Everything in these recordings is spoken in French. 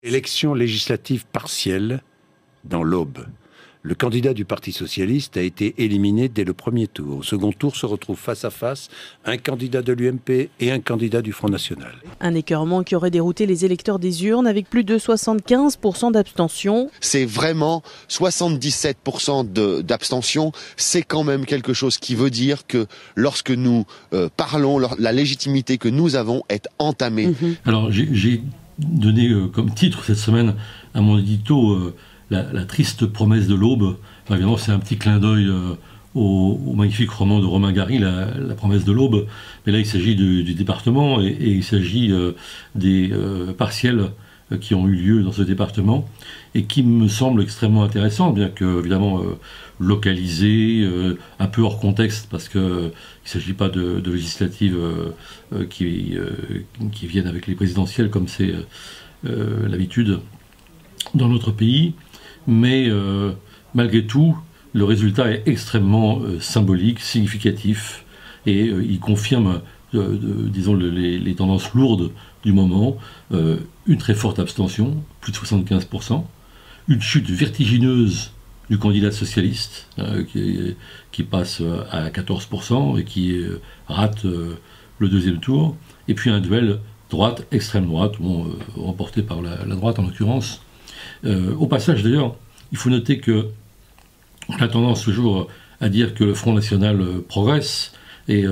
Élection législative partielle dans l'Aube. Le candidat du Parti socialiste a été éliminé dès le premier tour. Au second tour se retrouvent face à face un candidat de l'UMP et un candidat du Front National. Un écœurement qui aurait dérouté les électeurs des urnes avec plus de 75% d'abstention. C'est vraiment 77% d'abstention. C'est quand même quelque chose qui veut dire que lorsque nous parlons, la légitimité que nous avons est entamée. Alors j'ai donné comme titre cette semaine à mon édito la triste promesse de l'Aube. Enfin, évidemment, c'est un petit clin d'œil au magnifique roman de Romain Gary, la promesse de l'Aube. Mais là, il s'agit du département et il s'agit des partiels qui ont eu lieu dans ce département et qui me semblent extrêmement intéressants, bien que, évidemment, localisés, un peu hors contexte, parce qu'il ne s'agit pas de législatives qui viennent avec les présidentielles, comme c'est l'habitude dans notre pays. Mais malgré tout, le résultat est extrêmement symbolique, significatif, et il confirme, disons, les tendances lourdes du moment. Une très forte abstention, plus de 75%, une chute vertigineuse du candidat socialiste, qui passe à 14% et qui rate le deuxième tour, et puis un duel droite, extrême droite, remporté par la droite en l'occurrence. Au passage d'ailleurs, il faut noter que on a tendance toujours à dire que le Front National progresse, et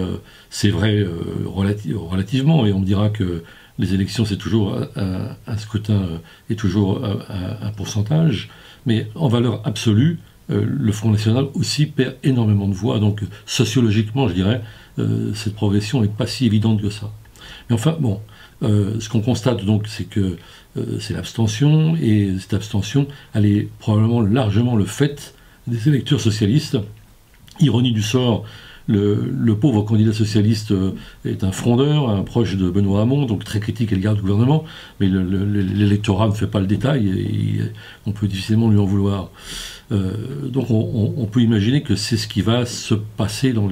c'est vrai relativement, et on me dira que les élections c'est toujours un scrutin et toujours un pourcentage, mais en valeur absolue, le Front National aussi perd énormément de voix, donc sociologiquement je dirais, cette progression n'est pas si évidente que ça. Mais enfin, bon, ce qu'on constate donc, c'est que c'est l'abstention, et cette abstention, elle est probablement largement le fait des électeurs socialistes. Ironie du sort, le pauvre candidat socialiste est un frondeur, un proche de Benoît Hamon, donc très critique à l'égard du gouvernement, mais l'électorat ne fait pas le détail, et on peut difficilement lui en vouloir. Donc on peut imaginer que c'est ce qui va se passer dans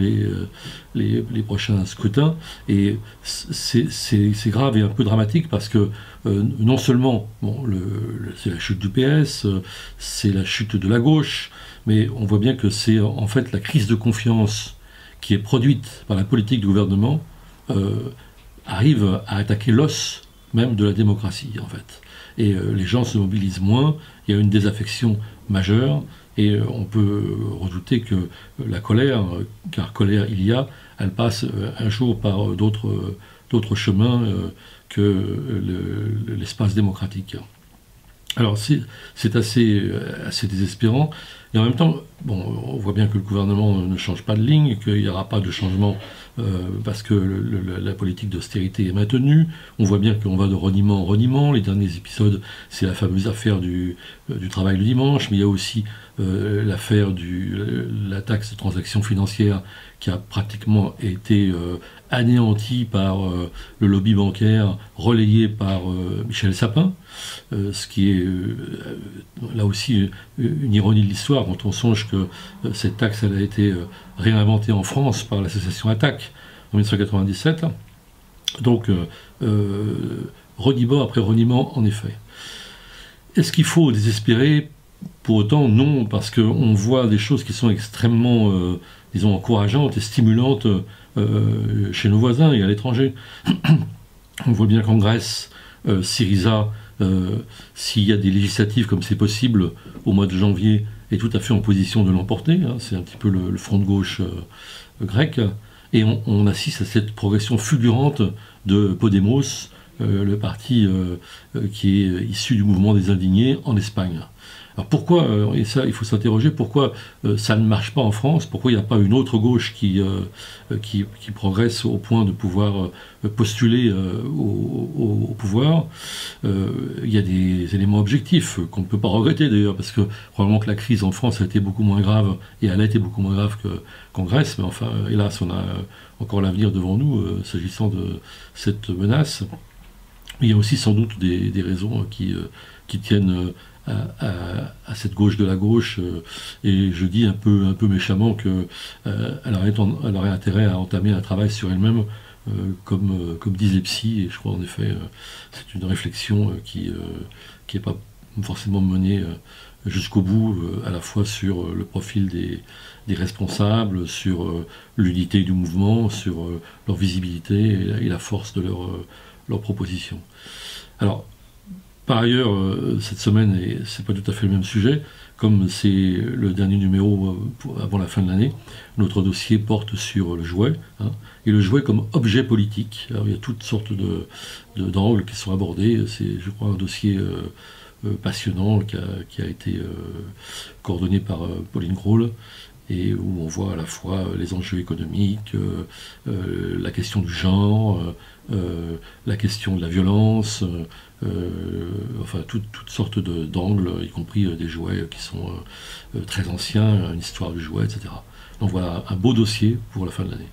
les prochains scrutins, et c'est grave et un peu dramatique parce que non seulement c'est la chute du PS, c'est la chute de la gauche, mais on voit bien que c'est en fait la crise de confiance qui est produite par la politique du gouvernement arrive à attaquer l'os même de la démocratie en fait. Et les gens se mobilisent moins, il y a une désaffection majeure, et on peut redouter que la colère, car colère il y a, elle passe un jour par d'autres chemins que l'espace démocratique. Alors c'est assez désespérant, et en même temps, bon, on voit bien que le gouvernement ne change pas de ligne, qu'il n'y aura pas de changement parce que la politique d'austérité est maintenue. On voit bien qu'on va de reniement en reniement. Les derniers épisodes, c'est la fameuse affaire du travail le dimanche, mais il y a aussi l'affaire de la taxe de transaction financière qui a pratiquement été anéantie par le lobby bancaire, relayé par Michel Sapin, ce qui est là aussi une ironie de l'histoire quand on songe que cette taxe elle a été réinventée en France par l'association Attac en 1997. Donc reniement après reniement en effet. Est-ce qu'il faut désespérer? Pour autant, non, parce qu'on voit des choses qui sont extrêmement, disons, encourageantes et stimulantes chez nos voisins et à l'étranger. On voit bien qu'en Grèce, Syriza, s'il y a des législatives comme c'est possible au mois de janvier, est tout à fait en position de l'emporter. Hein, c'est un petit peu le front de gauche grec. Et on assiste à cette progression fulgurante de Podemos, le parti qui est issu du mouvement des indignés en Espagne. Alors pourquoi, et ça il faut s'interroger, pourquoi ça ne marche pas en France, pourquoi il n'y a pas une autre gauche qui progresse au point de pouvoir postuler au pouvoir. Il y a des éléments objectifs qu'on ne peut pas regretter d'ailleurs, parce que probablement que la crise en France a été beaucoup moins grave, et elle a été beaucoup moins grave qu'en Grèce, mais enfin hélas on a encore l'avenir devant nous s'agissant de cette menace. Il y a aussi sans doute des raisons qui tiennent à cette gauche de la gauche, et je dis un peu méchamment qu'elle aurait intérêt à entamer un travail sur elle-même comme disent les psys, et je crois en effet c'est une réflexion qui n'est pas forcément menée jusqu'au bout, à la fois sur le profil des responsables, sur l'unité du mouvement, sur leur visibilité et la force de leur proposition. Alors, par ailleurs, cette semaine, et c'est pas tout à fait le même sujet, comme c'est le dernier numéro avant la fin de l'année, notre dossier porte sur le jouet, et le jouet comme objet politique. Alors, il y a toutes sortes d'angles qui sont abordés. C'est, je crois, un dossier passionnant qui a été coordonné par Pauline Grohl, et où on voit à la fois les enjeux économiques, la question du genre, la question de la violence, enfin toutes sortes d'angles, y compris des jouets qui sont très anciens, une histoire du jouet, etc. Donc voilà un beau dossier pour la fin de l'année.